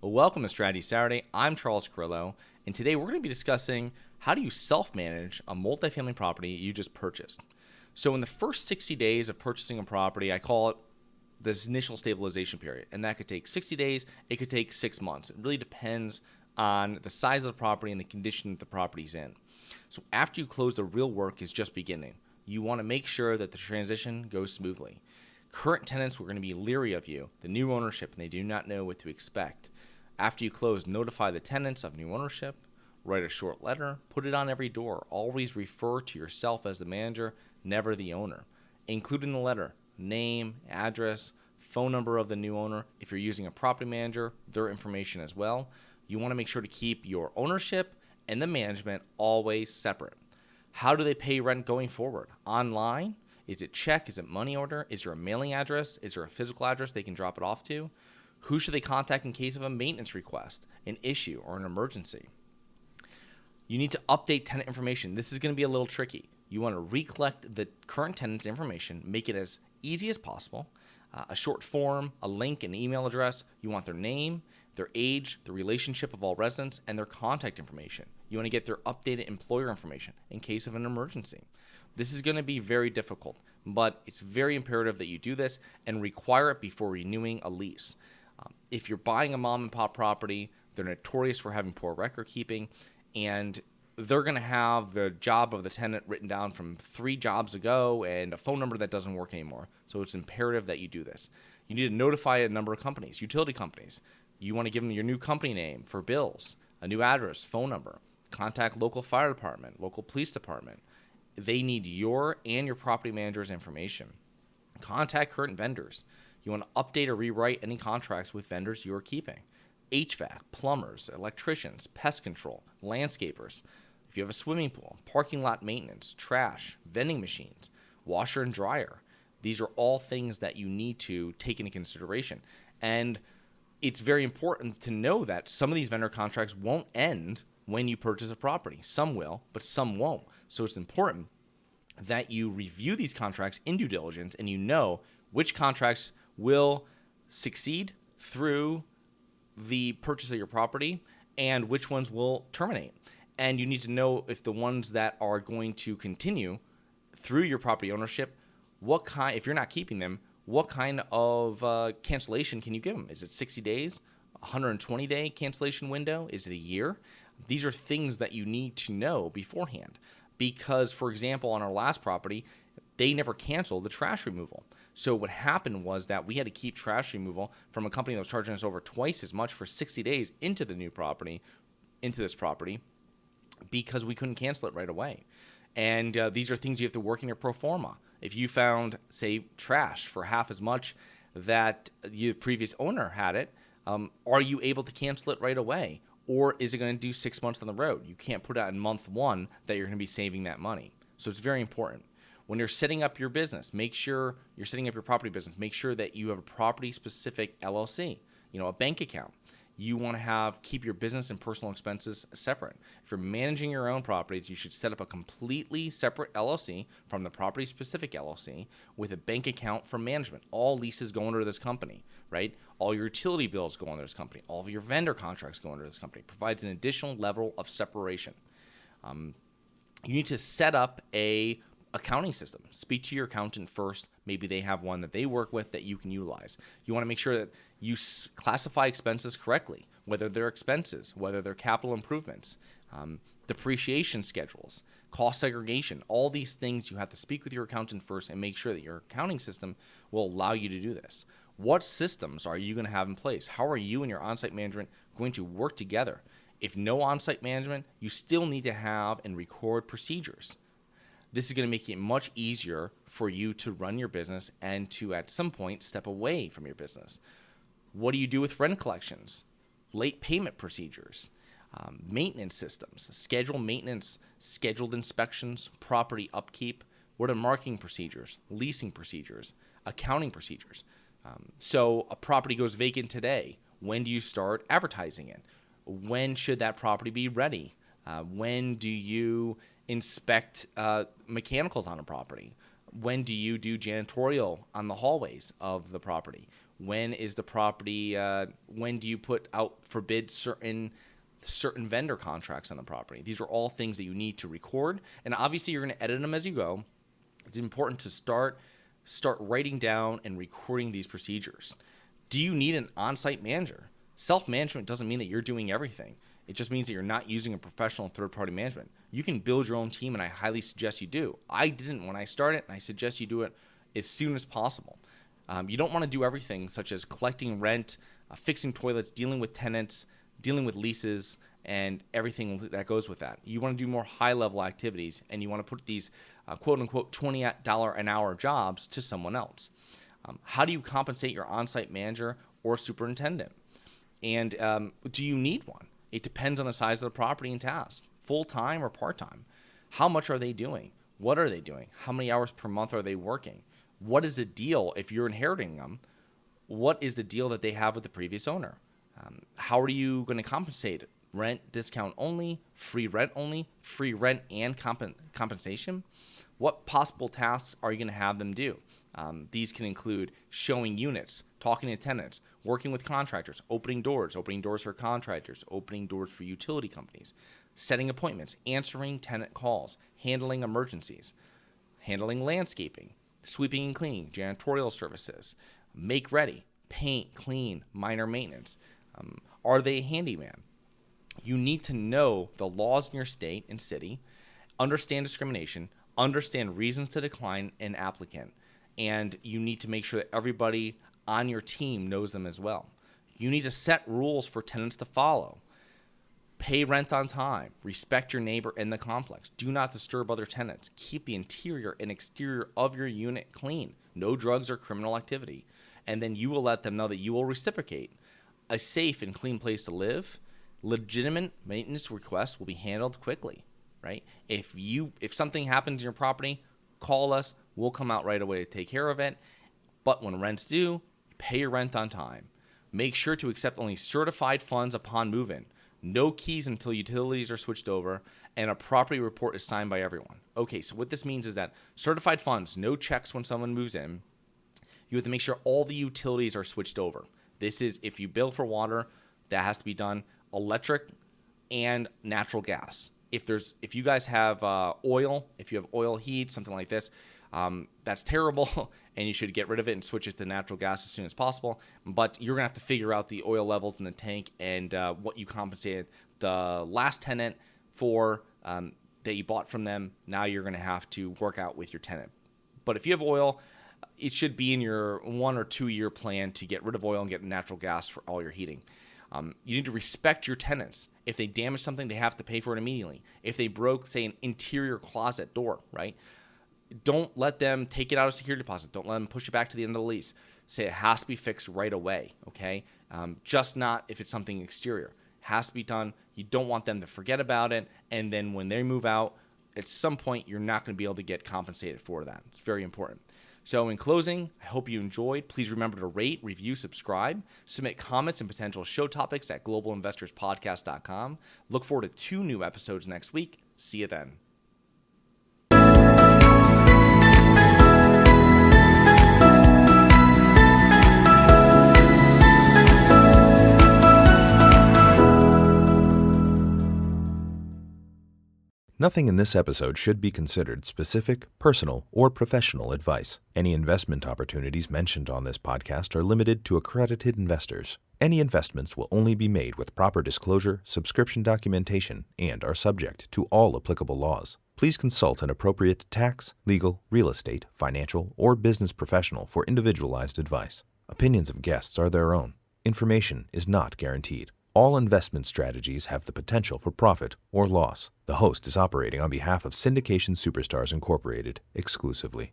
Welcome to Strategy Saturday. I'm Charles Carillo, and today we're going to be discussing how do you self-manage a multifamily property you just purchased. So in the first 60 days of purchasing a property, I call it this initial stabilization period, and that could take 60 days, it could take 6 months. It really depends on the size of the property and the condition that the property's in. So after you close, the real work is just beginning. You want to make sure that the transition goes smoothly. Current tenants were going to be leery of you, the new ownership, and they do not know what to expect. After you close, notify the tenants of new ownership, write a short letter, put it on every door. Always refer to yourself as the manager, never the owner. Include in the letter name, address, phone number of the new owner. If you're using a property manager, their information as well. You want to make sure to keep your ownership and the management always separate. How do they pay rent going forward? Online? Is it check? Is it money order? Is there a mailing address? Is there a physical address they can drop it off to? Who should they contact in case of a maintenance request, an issue, or an emergency? You need to update tenant information. This is going to be a little tricky. You want to recollect the current tenant's information, make it as easy as possible. A short form, a link, an email address. You want their name, their age, the relationship of all residents, and their contact information. You want to get their updated employer information in case of an emergency. This is going to be very difficult, but it's very imperative that you do this and require it before renewing a lease. If you're buying a mom and pop property, they're notorious for having poor record keeping, and they're going to have the job of the tenant written down from 3 jobs ago and a phone number that doesn't work anymore. So it's imperative that you do this. You need to notify a number of companies, utility companies. You want to give them your new company name for bills, a new address, phone number. Contact local fire department, local police department. They need your and your property manager's information. Contact current vendors. You want to update or rewrite any contracts with vendors you are keeping. HVAC, plumbers, electricians, pest control, landscapers. If you have a swimming pool, parking lot maintenance, trash, vending machines, washer and dryer. These are all things that you need to take into consideration. And it's very important to know that some of these vendor contracts won't end when you purchase a property. Some will, but some won't. So it's important that you review these contracts in due diligence and you know which contracts will succeed through the purchase of your property and which ones will terminate. And you need to know if the ones that are going to continue through your property ownership, if you're not keeping them, what kind of cancellation can you give them? Is it 60 days, 120-day cancellation window? Is it a year? These are things that you need to know beforehand because, for example, on our last property, they never canceled the trash removal. So what happened was that we had to keep trash removal from a company that was charging us over twice as much for 60 days into this property, because we couldn't cancel it right away. And these are things you have to work in your pro forma. If you found, say, trash for half as much that the previous owner had it, are you able to cancel it right away? Or is it going to do 6 months on the road? You can't put out in month 1 that you're going to be saving that money. So it's very important. When you're setting up your business, make sure you're setting up your property business. Make sure that you have a property-specific LLC, a bank account. You want to keep your business and personal expenses separate. If you're managing your own properties, you should set up a completely separate LLC from the property-specific LLC with a bank account for management. All leases go under this company, right? All your utility bills go under this company. All of your vendor contracts go under this company. It provides an additional level of separation. You need to set up a accounting system. Speak to your accountant first. Maybe they have one that they work with that you can utilize. You want to make sure that you classify expenses correctly, whether they're expenses, whether they're capital improvements, depreciation schedules, cost segregation. All these things you have to speak with your accountant first and make sure that your accounting system will allow you to do this. What systems are you going to have in place? How are you and your on-site management going to work together? If no on-site management, you still need to have and record procedures. This is going to make it much easier for you to run your business and to, at some point, step away from your business. What do you do with rent collections, late payment procedures, maintenance systems, scheduled maintenance, scheduled inspections, property upkeep? What are marketing procedures, leasing procedures, accounting procedures? So a property goes vacant today. When do you start advertising it? When should that property be ready? When do you inspect mechanicals on a property? When do you do janitorial on the hallways of the property? When is the property, when do you put out for bid certain vendor contracts on the property? These are all things that you need to record, and obviously you're going to edit them as you go. It's important to start writing down and recording these procedures. Do you need an on-site manager? Self-management doesn't mean that you're doing everything. It just means that you're not using a professional third-party management. You can build your own team, and I highly suggest you do. I didn't when I started, and I suggest you do it as soon as possible. You don't want to do everything, such as collecting rent, fixing toilets, dealing with tenants, dealing with leases, and everything that goes with that. You want to do more high-level activities, and you want to put these quote-unquote $20 an hour jobs to someone else. How do you compensate your on-site manager or superintendent? And do you need one? It depends on the size of the property and task, full-time or part-time. How much are they doing? What are they doing? How many hours per month are they working? What is the deal if you're inheriting them? What is the deal that they have with the previous owner? How are you going to compensate? Rent discount only, free rent and compensation? What possible tasks are you going to have them do? These can include showing units, talking to tenants, working with contractors, opening doors for contractors, opening doors for utility companies, setting appointments, answering tenant calls, handling emergencies, handling landscaping, sweeping and cleaning, janitorial services, make ready, paint, clean, minor maintenance. Are they a handyman? You need to know the laws in your state and city, understand discrimination, understand reasons to decline an applicant, and you need to make sure that everybody on your team knows them as well. You need to set rules for tenants to follow. Pay rent on time. Respect your neighbor in the complex. Do not disturb other tenants. Keep the interior and exterior of your unit clean. No drugs or criminal activity. And then you will let them know that you will reciprocate. A safe and clean place to live. Legitimate maintenance requests will be handled quickly, right? If something happens in your property, call us. We'll come out right away to take care of it. But when rent's due, pay your rent on time. Make sure to accept only certified funds upon move-in. No keys until utilities are switched over, and a property report is signed by everyone. Okay, so what this means is that certified funds, no checks when someone moves in. You have to make sure all the utilities are switched over. This is if you bill for water, that has to be done. Electric and natural gas. If you guys have oil, if you have oil heat, something like this, that's terrible, and you should get rid of it and switch it to natural gas as soon as possible. But you're going to have to figure out the oil levels in the tank and what you compensated the last tenant for that you bought from them. Now you're going to have to work out with your tenant. But if you have oil, it should be in your 1 or 2 year plan to get rid of oil and get natural gas for all your heating. You need to respect your tenants. If they damage something, they have to pay for it immediately. If they broke, say, an interior closet door, right? Don't let them take it out of security deposit. Don't let them push it back to the end of the lease. Say it has to be fixed right away, okay? Just not if it's something exterior. Has to be done. You don't want them to forget about it, and then when they move out, at some point, you're not going to be able to get compensated for that. It's very important. So in closing, I hope you enjoyed. Please remember to rate, review, subscribe, submit comments and potential show topics at globalinvestorspodcast.com. Look forward to 2 new episodes next week. See you then. Nothing in this episode should be considered specific, personal, or professional advice. Any investment opportunities mentioned on this podcast are limited to accredited investors. Any investments will only be made with proper disclosure, subscription documentation, and are subject to all applicable laws. Please consult an appropriate tax, legal, real estate, financial, or business professional for individualized advice. Opinions of guests are their own. Information is not guaranteed. All investment strategies have the potential for profit or loss. The host is operating on behalf of Syndication Superstars Incorporated exclusively.